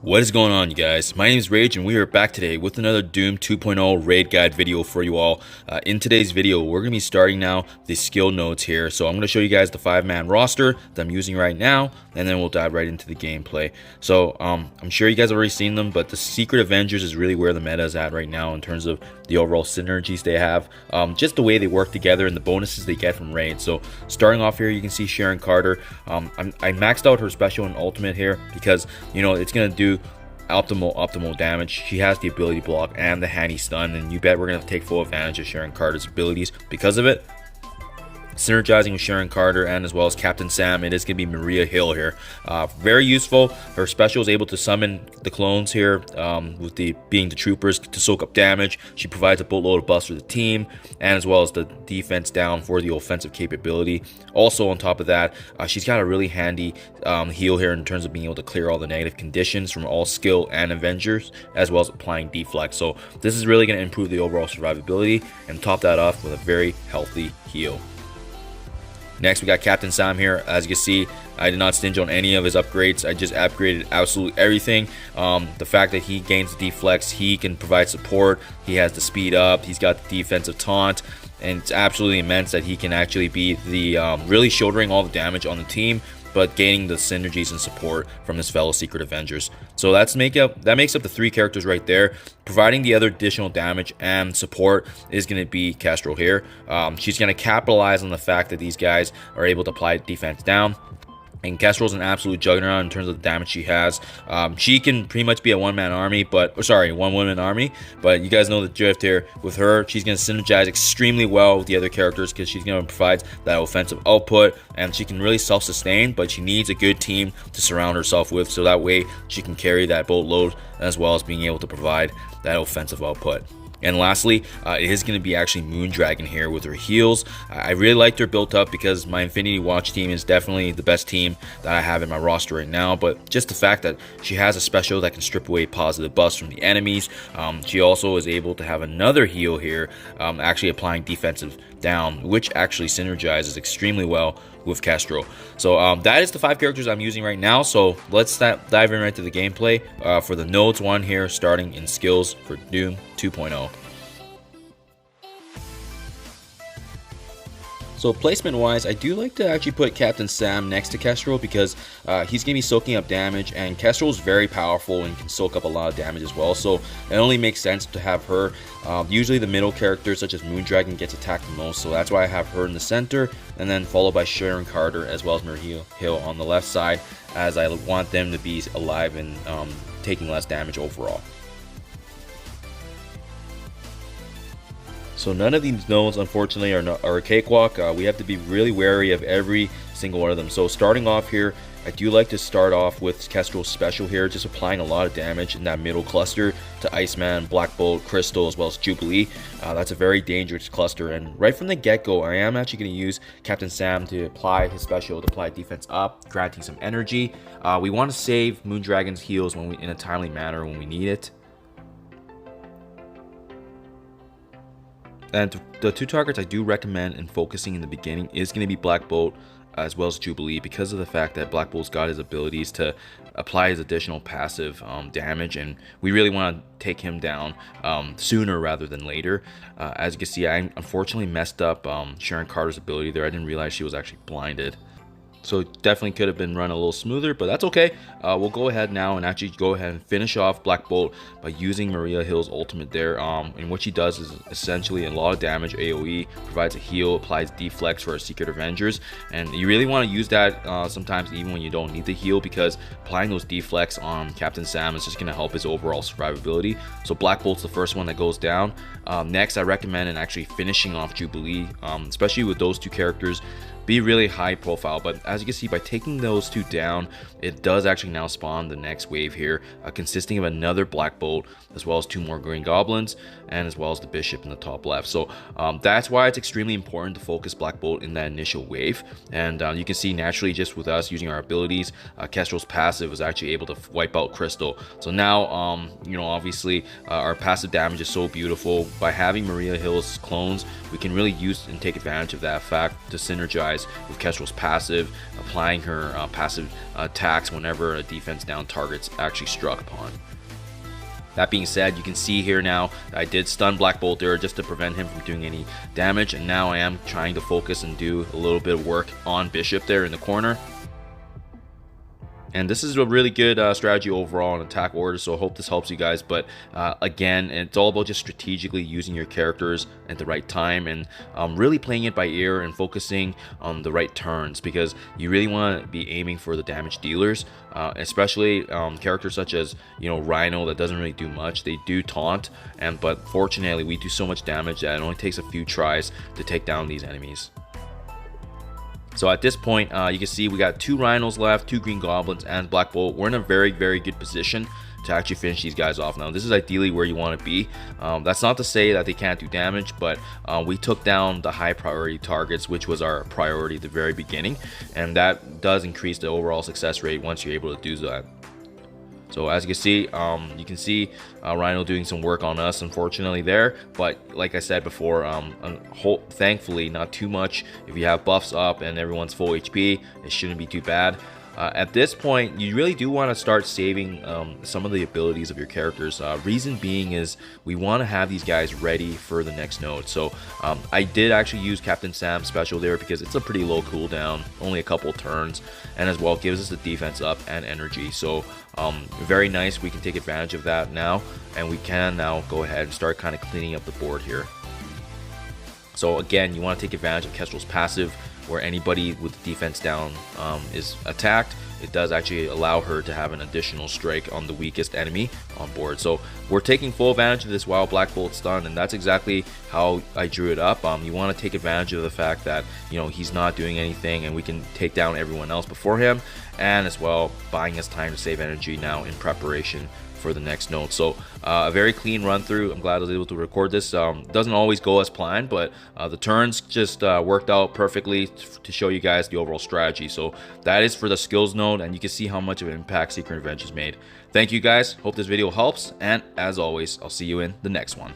What is going on, you guys? My name is Rage and we are back today with another Doom 2.0 raid guide video for you all. In today's video, we're going to be starting now the skill nodes here. So I'm going to show you guys the 5-man roster that I'm using right now, and then we'll dive right into the gameplay. So I'm sure you guys have already seen them, but the Secret Avengers is really where the meta is at right now in terms of the overall synergies they have. Just the way they work together and the bonuses they get from raids. So starting off here, you can see Sharon Carter. I maxed out her special and ultimate here because, you know, it's going to do optimal damage. She has the ability block and the handy stun, and you bet we're gonna take full advantage of Sharon Carter's abilities because of it. Synergizing with Sharon Carter and as well as Captain Sam, it is going to be Maria Hill here. Very useful. Her special is able to summon the clones here, with being the troopers to soak up damage. She provides a boatload of buffs for the team, and as well as the defense down for the offensive capability. Also on top of that, she's got a really handy heal here in terms of being able to clear all the negative conditions from all skill and Avengers, as well as applying deflect. So this is really going to improve the overall survivability and top that off with a very healthy heal. Next, we got Captain Sam here. As you can see, I did not stinge on any of his upgrades. I just upgraded absolutely everything. The fact that he gains the deflex, he can provide support, he has the speed up, he's got the defensive taunt, and it's absolutely immense that he can actually be the really shouldering all the damage on the team, but gaining the synergies and support from his fellow Secret Avengers. So that makes up the 3 characters right there. Providing the other additional damage and support is going to be Kestrel here. She's going to capitalize on the fact that these guys are able to apply defense down. And Kestrel's an absolute juggernaut in terms of the damage she has. She can pretty much be a one-woman army, but you guys know the drift here. With her, she's going to synergize extremely well with the other characters because she's going to provide that offensive output, and she can really self-sustain, but she needs a good team to surround herself with, so that way she can carry that boatload as well as being able to provide that offensive output. And lastly, it is going to be actually Moondragon here with her heals. I really liked her built up because my Infinity Watch team is definitely the best team that I have in my roster right now. But just the fact that she has a special that can strip away positive buffs from the enemies. She also is able to have another heal here, actually applying defensive down, which actually synergizes extremely well with Kestrel. So that is the 5 characters I'm using right now. So let's dive in right to the gameplay for the nodes 1 here, starting in skills for Doom 2.0. So placement wise, I do like to actually put Captain Sam next to Kestrel because he's going to be soaking up damage, and Kestrel is very powerful and can soak up a lot of damage as well. So it only makes sense to have her. Usually the middle characters such as Moondragon gets attacked the most, so that's why I have her in the center, and then followed by Sharon Carter as well as Maria Hill on the left side, as I want them to be alive and taking less damage overall. So none of these nodes, unfortunately, are a cakewalk. We have to be really wary of every single one of them. So starting off here, I do like to start off with Kestrel's special here, just applying a lot of damage in that middle cluster to Iceman, Black Bolt, Crystal, as well as Jubilee. That's a very dangerous cluster, and right from the get-go, I am actually going to use Captain Sam to apply his special to apply defense up, granting some energy. We want to save Moondragon's heals in a timely manner when we need it. And the 2 targets I do recommend in focusing in the beginning is going to be Black Bolt as well as Jubilee, because of the fact that Black Bolt's got his abilities to apply his additional passive damage, and we really want to take him down sooner rather than later. As you can see, I unfortunately messed up Sharon Carter's ability there. I didn't realize she was actually blinded. So definitely could have been run a little smoother, but that's okay. We'll go ahead now and actually go ahead and finish off Black Bolt by using Maria Hill's ultimate there. And what she does is essentially a lot of damage AoE, provides a heal, applies deflex for our Secret Avengers. And you really want to use that sometimes even when you don't need the heal, because applying those deflex on Captain Sam is just going to help his overall survivability. So Black Bolt's the first one that goes down. Next, I recommend in actually finishing off Jubilee, especially with those 2 characters. Be really high profile, but as you can see, by taking those 2 down, it does actually now spawn the next wave here, consisting of another Black Bolt as well as 2 more Green Goblins, and as well as the Bishop in the top left. So that's why it's extremely important to focus Black Bolt in that initial wave. And you can see naturally, just with us using our abilities, Kestrel's passive was actually able to wipe out Crystal. So now you know, obviously our passive damage is so beautiful. By having Maria Hill's clones, we can really use and take advantage of that fact to synergize guys with Kestrel's passive, applying her passive attacks whenever a defense down target's actually struck upon. That being said, you can see here now I did stun Black Bolt there just to prevent him from doing any damage, and now I am trying to focus and do a little bit of work on Bishop there in the corner. And this is a really good strategy overall in attack order, so I hope this helps you guys. But again, it's all about just strategically using your characters at the right time and really playing it by ear and focusing on the right turns, because you really want to be aiming for the damage dealers, especially characters such as, you know, Rhino that doesn't really do much. They do taunt, but fortunately we do so much damage that it only takes a few tries to take down these enemies. So at this point, you can see we got 2 Rhinos left, 2 Green Goblins, and Black Bolt. We're in a very, very good position to actually finish these guys off. Now, this is ideally where you want to be. That's not to say that they can't do damage, but we took down the high priority targets, which was our priority at the very beginning, and that does increase the overall success rate once you're able to do that. So as you can see Rhino doing some work on us, unfortunately there, but like I said before, thankfully not too much. If you have buffs up and everyone's full HP, it shouldn't be too bad. At this point, you really do want to start saving some of the abilities of your characters. Reason being is we want to have these guys ready for the next node. So I did actually use Captain Sam's special there because it's a pretty low cooldown, only a couple turns, and as well gives us the defense up and energy. So very nice. We can take advantage of that now, and we can now go ahead and start kind of cleaning up the board here. So again, you want to take advantage of Kestrel's passive, where anybody with the defense down is attacked. It does actually allow her to have an additional strike on the weakest enemy on board. So we're taking full advantage of this while Black Bolt's stunned, and that's exactly how I drew it up. You want to take advantage of the fact that, you know, he's not doing anything and we can take down everyone else before him, and as well buying us time to save energy now in preparation for the next node. So a very clean run through. I'm glad I was able to record this. Doesn't always go as planned, but the turns just worked out perfectly to show you guys the overall strategy. So that is for the skills node, and you can see how much of an impact Secret Avengers made. Thank you guys. Hope this video helps, and as always, I'll see you in the next one.